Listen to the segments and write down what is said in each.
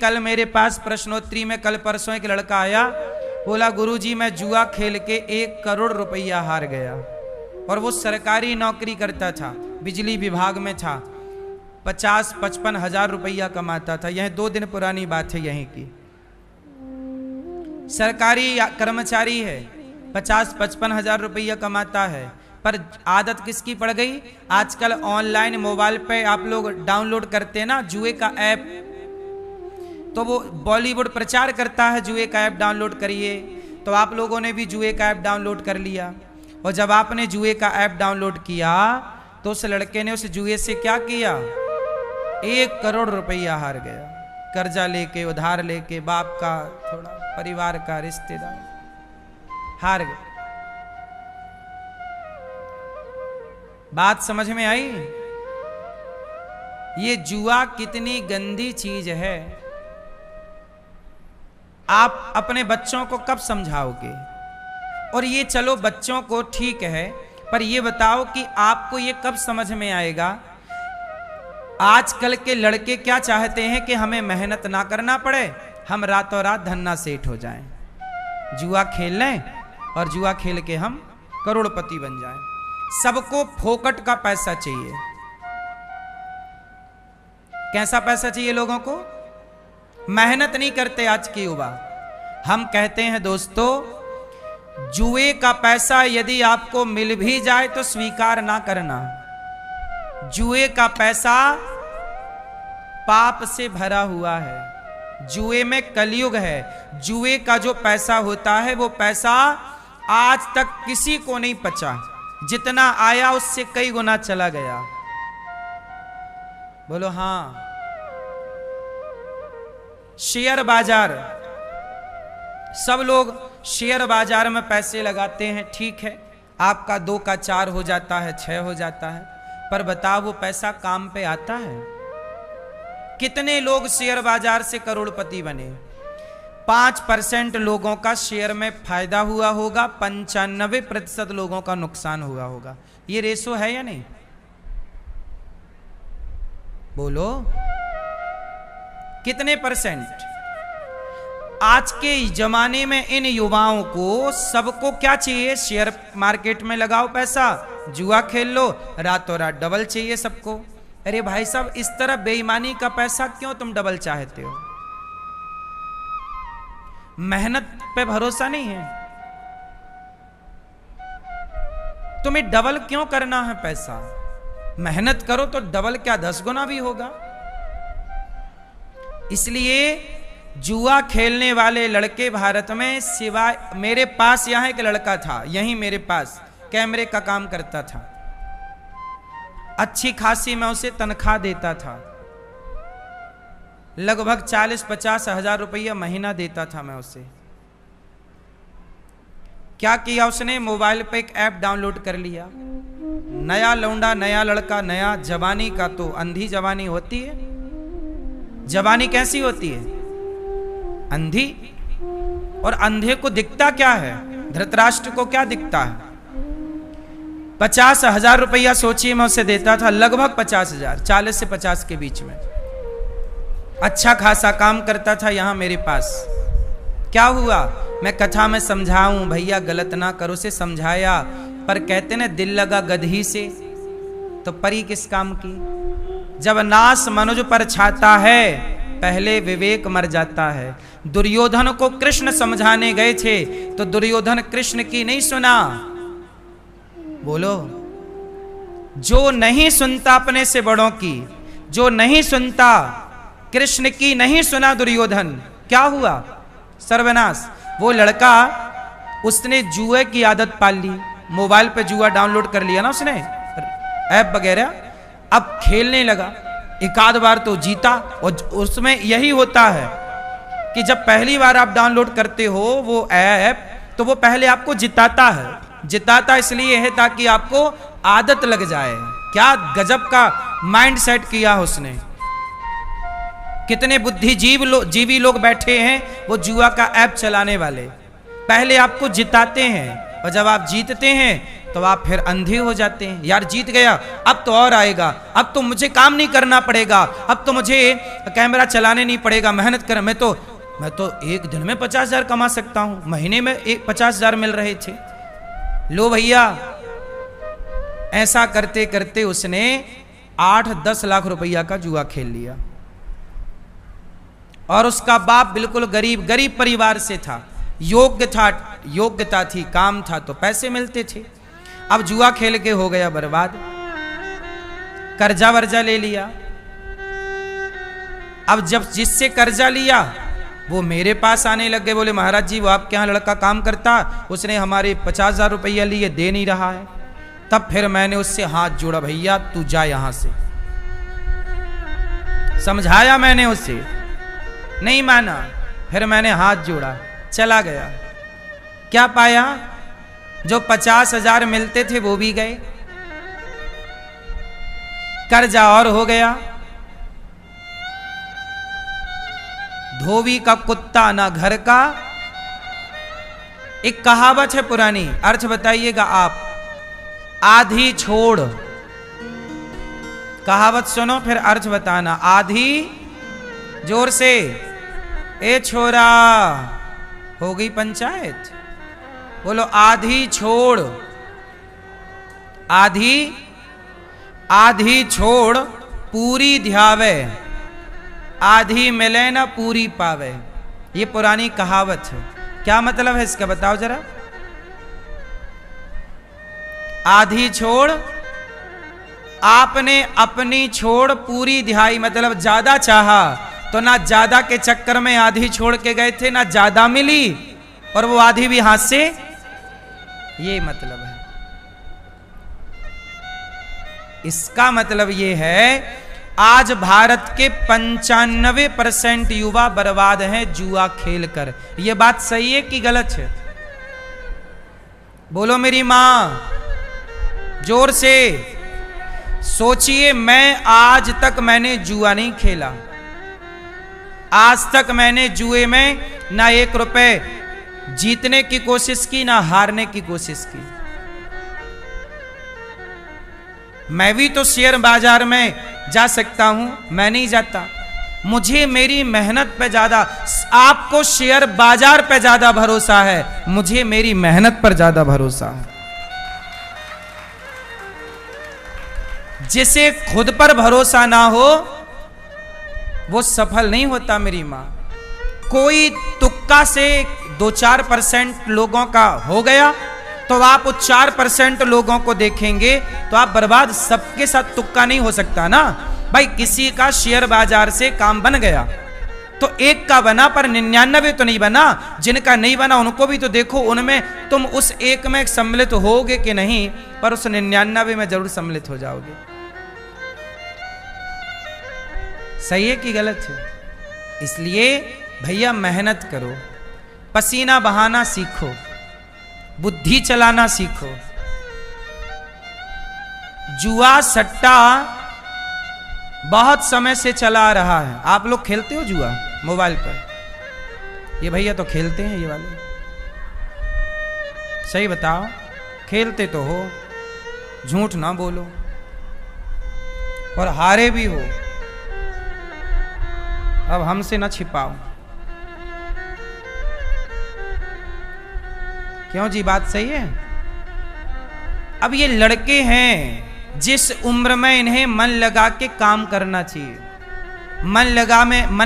कल मेरे पास प्रश्नोत्तरी में कल परसों एक लड़का आया, बोला गुरुजी मैं जुआ खेल के 1 करोड़ रुपया हार गया। और वो सरकारी नौकरी करता था, बिजली विभाग में था, 50-55 हजार रुपया कमाता था। यह 2 दिन पुरानी बात है यहीं की। सरकारी कर्मचारी है, 50-55 हजार रुपया कमाता है, पर आदत किसकी पड़ गई? आजकल ऑनलाइन मोबाइल पे आप लोग डाउनलोड करते हैं ना जुए का ऐप, तो वो बॉलीवुड प्रचार करता है जुए का ऐप डाउनलोड करिए, तो आप लोगों ने भी जुए का ऐप डाउनलोड कर लिया। और जब आपने जुए का ऐप डाउनलोड किया तो उस लड़के ने उस जुए से क्या किया? 1 करोड़ रुपया हार गया, कर्जा लेके, उधार लेके, बाप का, थोड़ा परिवार का, रिश्तेदार, हार गए। बात समझ में आई? ये जुआ कितनी गंदी चीज है। आप अपने बच्चों को कब समझाओगे? और ये चलो बच्चों को ठीक है, पर ये बताओ कि आपको ये कब समझ में आएगा? आजकल के लड़के क्या चाहते हैं कि हमें मेहनत ना करना पड़े, हम रातों रात धन्ना सेठ हो जाएं, जुआ खेल लें और जुआ खेल के हम करोड़पति बन जाएं। सबको फोकट का पैसा चाहिए। कैसा पैसा चाहिए लोगों को? मेहनत नहीं करते आज के युवा। हम कहते हैं दोस्तों, जुए का पैसा यदि आपको मिल भी जाए तो स्वीकार ना करना। जुए का पैसा पाप से भरा हुआ है। जुए में कलयुग है। जुए का जो पैसा होता है वो पैसा आज तक किसी को नहीं पचा। जितना आया उससे कई गुना चला गया। बोलो हां। शेयर बाजार, सब लोग शेयर बाजार में पैसे लगाते हैं, ठीक है, आपका 2 का 4 हो जाता है, 6 हो जाता है, पर बताओ वो पैसा काम पे आता है? कितने लोग शेयर बाजार से करोड़पति बने? 5% लोगों का शेयर में फायदा हुआ होगा, 95% लोगों का नुकसान हुआ होगा। ये रेशो है या नहीं? बोलो कितने परसेंट? आज के जमाने में इन युवाओं को सबको क्या चाहिए? शेयर मार्केट में लगाओ पैसा, जुआ खेल लो, रातों रात डबल चाहिए सबको। अरे भाई साहब, इस तरह बेईमानी का पैसा क्यों तुम डबल चाहते हो? मेहनत पे भरोसा नहीं है? तुम्हें डबल क्यों करना है पैसा? मेहनत करो तो डबल क्या 10 गुना भी होगा। इसलिए जुआ खेलने वाले लड़के भारत में, सिवाय मेरे पास यहां एक लड़का था, यहीं मेरे पास कैमरे का काम करता था, अच्छी खासी मैं उसे तनख्वाह देता था, लगभग 40-50 हजार रुपया महीना देता था मैं उसे। क्या किया उसने? मोबाइल पे एक ऐप डाउनलोड कर लिया। नया लौंडा, नया लड़का, नया जवानी का तो अंधी जवानी होती है। जवानी कैसी होती है? अंधी। और अंधे को दिखता क्या है? धृतराष्ट्र को क्या दिखता है? 50 हजार रुपया सोचिए मैं उसे देता था, लगभग 50 हजार, 40 से 50 के बीच में। अच्छा खासा काम करता था यहां मेरे पास। क्या हुआ? मैं कथा में समझाऊं, भैया गलत ना करो से समझाया, पर कहते ना दिल लगा गधी से तो परी किस काम की। जब नास मनुज पर छाता है, पहले विवेक मर जाता है। दुर्योधन को कृष्ण समझाने गए थे तो दुर्योधन कृष्ण की नहीं सुना। बोलो, जो नहीं सुनता अपने से बड़ों की, जो नहीं सुनता कृष्ण की, नहीं सुना दुर्योधन, क्या हुआ? सर्वनाश। वो लड़का, उसने जुए की आदत पाल ली, मोबाइल पे जुआ डाउनलोड कर लिया ना उसने, ऐप वगैरह, अब खेलने लगा। एक आध बार तो जीता। और उसमें यही होता है कि जब पहली बार आप डाउनलोड करते हो वो ऐप, तो वो पहले आपको जिताता है। जिताता इसलिए है ताकि आपको आदत लग जाए। क्या गजब का माइंड सेट किया उसने। कितने बुद्धिजीवी लोग बैठे हैं वो जुआ का ऐप चलाने वाले। पहले आपको जिताते हैं और जब आप जीतते हैं तो आप फिर अंधे हो जाते हैं। यार जीत गया, अब तो और आएगा, अब तो मुझे काम नहीं करना पड़ेगा, अब तो मुझे कैमरा चलाने नहीं पड़ेगा, मेहनत कर, मैं तो एक दिन में 50,000 कमा सकता हूं, महीने में 50,000 मिल रहे थे। लो भैया, ऐसा करते करते उसने 8-10 लाख रुपया का जुआ खेल लिया। और उसका बाप बिल्कुल गरीब परिवार से था, योग्यता थी, काम था तो पैसे मिलते थे। अब जुआ खेल के हो गया बर्बाद, कर्जा वर्जा ले लिया। अब जब जिससे कर्जा लिया वो मेरे पास आने लग गए, बोले महाराज जी वो आपके यहाँ लड़का काम करता, उसने हमारे 50,000 रुपया लिए, दे नहीं रहा है। तब फिर मैंने उससे हाथ जोड़ा, भैया तू जा यहां से, समझाया मैंने उसे, नहीं माना। फिर मैंने हाथ जोड़ा, चला गया। क्या पाया? जो 50,000 मिलते थे वो भी गए, कर्जा और हो गया। धोबी का कुत्ता ना घर का, एक कहावत है पुरानी, अर्थ बताइएगा आप। आधी छोड़, कहावत सुनो फिर अर्थ बताना। आधी, जोर से, ए छोरा, हो गई पंचायत, बोलो आधी छोड़। आधी छोड़ पूरी ध्यावे, आधी मिले ना पूरी पावे। ये पुरानी कहावत है। क्या मतलब है इसका बताओ जरा। आधी छोड़, आपने अपनी छोड़ पूरी ध्याई, मतलब ज्यादा चाहा तो ना ज्यादा के चक्कर में आधी छोड़ के गए थे, ना ज्यादा मिली और वो आधी भी हाथ से, ये मतलब है। इसका मतलब ये है आज भारत के 95% युवा बर्बाद हैं जुआ खेलकर। ये बात सही है कि गलत है? बोलो मेरी मां, जोर से सोचिए। मैं आज तक मैंने जुआ नहीं खेला, आज तक मैंने जुए में ना 1 रुपए जीतने की कोशिश की, ना हारने की कोशिश की। मैं भी तो शेयर बाजार में जा सकता हूं, मैं नहीं जाता। मुझे मेरी मेहनत पे ज्यादा, आपको शेयर बाजार पे ज्यादा भरोसा है, मुझे मेरी मेहनत पर ज्यादा भरोसा है। जिसे खुद पर भरोसा ना हो वो सफल नहीं होता मेरी मां। कोई तुक्का से 2-4% लोगों का हो गया तो आप उस 4% लोगों को देखेंगे तो आप बर्बाद। सबके साथ तुक्का नहीं हो सकता ना भाई। किसी का शेयर बाजार से काम बन गया तो एक का बना, पर 99 तो नहीं बना। जिनका नहीं बना उनको भी तो देखो, उनमें तुम उस एक में सम्मिलित होगे कि नहीं, पर उस 99 में जरूर सम्मिलित हो जाओगे। सही है कि गलत है? इसलिए भैया मेहनत करो, पसीना बहाना सीखो, बुद्धि चलाना सीखो। जुआ सट्टा बहुत समय से चला आ रहा है। आप लोग खेलते हो जुआ मोबाइल पर? ये भैया तो खेलते हैं, ये वाले। सही बताओ, खेलते तो हो, झूठ ना बोलो। और हारे भी हो, अब हमसे ना छिपाओ। क्यों जी, बात सही है? अब ये लड़के हैं, जिस उम्र में इन्हें मन लगा के काम करना चाहिए, मन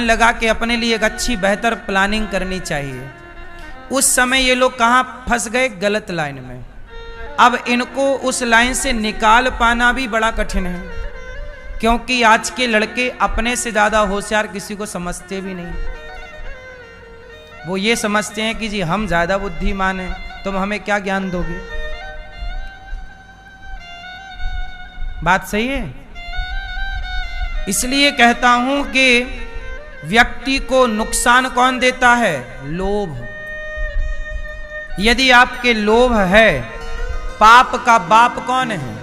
लगा के अपने लिए एक अच्छी बेहतर प्लानिंग करनी चाहिए। उस समय ये लोग कहां फंस गए? गलत लाइन में। अब इनको उस लाइन से निकाल पाना भी बड़ा कठिन है, क्योंकि आज के लड़के अपने से ज्यादा होशियार किसी को समझते भी नहीं। वो ये समझते हैं कि जी हम ज्यादा बुद्धिमान हैं, तुम हमें क्या ज्ञान दोगे। बात सही है? इसलिए कहता हूं कि व्यक्ति को नुकसान कौन देता है? लोभ। यदि आपके लोभ है, पाप का बाप कौन है?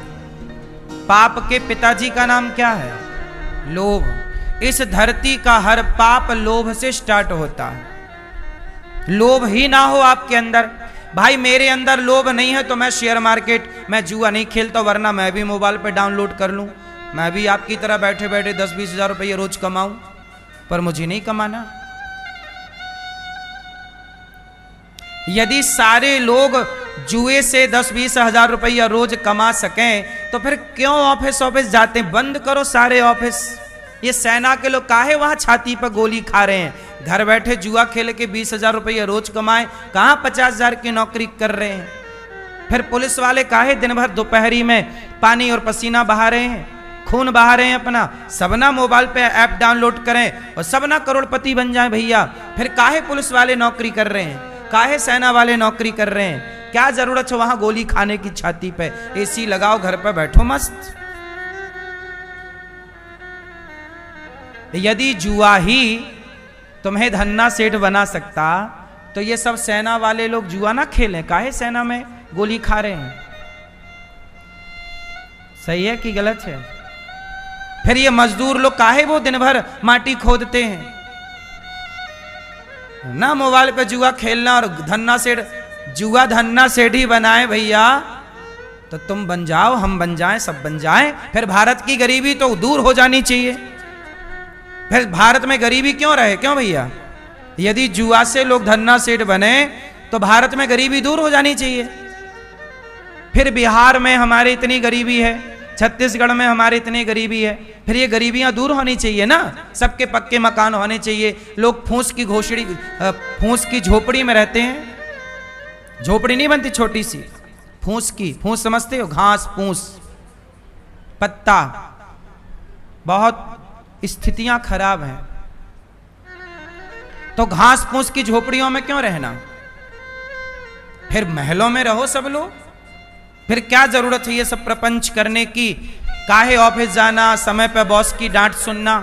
पाप के पिताजी का नाम क्या है? लोभ। इस धरती का हर पाप लोभ से स्टार्ट होता है। लोभ ही ना हो आपके अंदर, भाई मेरे अंदर लोभ नहीं है तो मैं शेयर मार्केट मैं जुआ नहीं खेलता, वरना मैं भी मोबाइल पे डाउनलोड कर लूं, मैं भी आपकी तरह बैठे बैठे 10-20 हजार रुपये रोज कमाऊं, पर मुझे नहीं कमाना। यदि सारे लोग जुए से 10-20 हजार रुपया रोज कमा सकें तो फिर क्यों ऑफिस जाते हैं? बंद करो सारे ऑफिस। ये सेना के लोग काहे वहां छाती पर गोली खा रहे हैं? घर बैठे जुआ खेल के 20 हजार रुपया रोज कमाए, कहां 50 हजार की नौकरी कर रहे हैं? फिर पुलिस वाले काहे दिन भर दोपहरी में पानी और पसीना बहा रहे हैं, खून बहा रहे हैं अपना? सबना मोबाइल पे ऐप डाउनलोड करें और सबना करोड़पति बन जाएं भैया। फिर काहे पुलिस वाले नौकरी कर रहे हैं, काहे सेना वाले नौकरी कर रहे हैं? क्या जरूरत है वहां गोली खाने की छाती पे? एसी लगाओ, घर पे बैठो मस्त। यदि जुआ ही तुम्हें धन्ना सेठ बना सकता तो ये सब सेना वाले लोग जुआ ना खेलें? काहे सेना में गोली खा रहे हैं? सही है कि गलत है? फिर ये मजदूर लोग काहे वो दिन भर माटी खोदते हैं? ना मोबाइल पे जुआ खेलना और धन्ना सेठ, जुआ धन्ना सेठ ही बनाए भैया, तो तुम बन जाओ, हम बन जाएं, सब बन जाएं। फिर भारत की गरीबी तो दूर हो जानी चाहिए। फिर भारत में गरीबी क्यों रहे? क्यों भैया? यदि जुआ से लोग धन्ना सेठ बने तो भारत में गरीबी दूर हो जानी चाहिए। फिर बिहार में हमारी इतनी गरीबी है, छत्तीसगढ़ में हमारी इतनी गरीबी है, फिर ये गरीबियां दूर होनी चाहिए ना। सबके पक्के मकान होने चाहिए। लोग फूस की झोपड़ी में रहते हैं। झोपड़ी नहीं बनती छोटी सी, फूस की, फूस समझते हो? घास फूस पत्ता। बहुत स्थितियां खराब हैं, तो घास फूस की झोपड़ियों में क्यों रहना? फिर महलों में रहो सब लोग। फिर क्या जरूरत है ये सब प्रपंच करने की? काहे ऑफिस जाना, समय पे बॉस की डांट सुनना,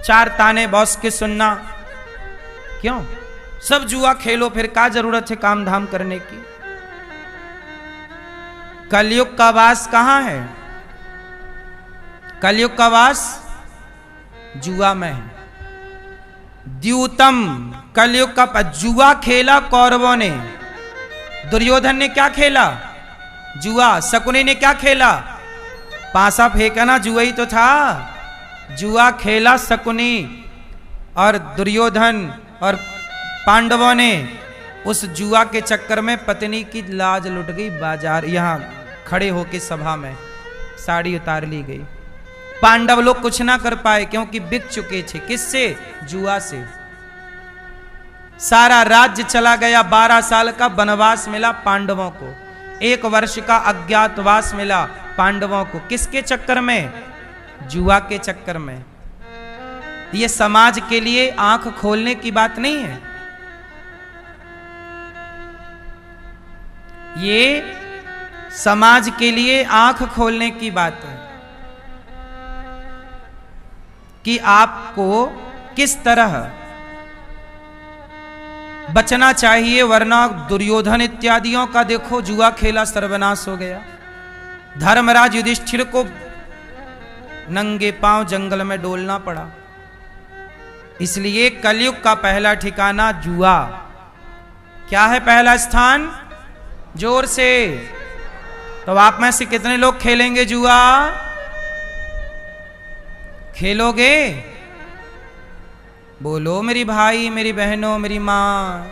4 ताने बॉस के सुनना? क्यों? सब जुआ खेलो, फिर क्या जरूरत है काम धाम करने की? कलयुग का वास कहां है? कलयुग का वास जुआ में है। द्यूतम, कलयुग का जुआ खेला कौरवों ने। दुर्योधन ने क्या खेला? जुआ। शकुनी ने क्या खेला? पासा फेंका ना, जुआ ही तो था। जुआ खेला शकुनी और दुर्योधन और पांडवों ने। उस जुआ के चक्कर में पत्नी की लाज लुट गई। बाजार यहां खड़े होके सभा में साड़ी उतार ली गई। पांडव लोग कुछ ना कर पाए क्योंकि बिक चुके थे। किससे? जुआ से। सारा राज्य चला गया। 12 साल का वनवास मिला पांडवों को। 1 वर्ष का अज्ञातवास मिला पांडवों को। किसके चक्कर में? जुआ के चक्कर में। ये समाज के लिए आंख खोलने की बात नहीं है। ये समाज के लिए आंख खोलने की बात है कि आपको किस तरह बचना चाहिए, वरना दुर्योधन इत्यादियों का देखो जुआ खेला सर्वनाश हो गया। धर्मराज युधिष्ठिर को नंगे पांव जंगल में डोलना पड़ा। इसलिए कलयुग का पहला ठिकाना जुआ। क्या है पहला स्थान? जोर से। तो आप में से कितने लोग खेलेंगे जुआ? खेलोगे? बोलो मेरी भाई, मेरी बहनों, मेरी मां।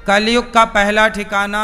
कलयुग का पहला ठिकाना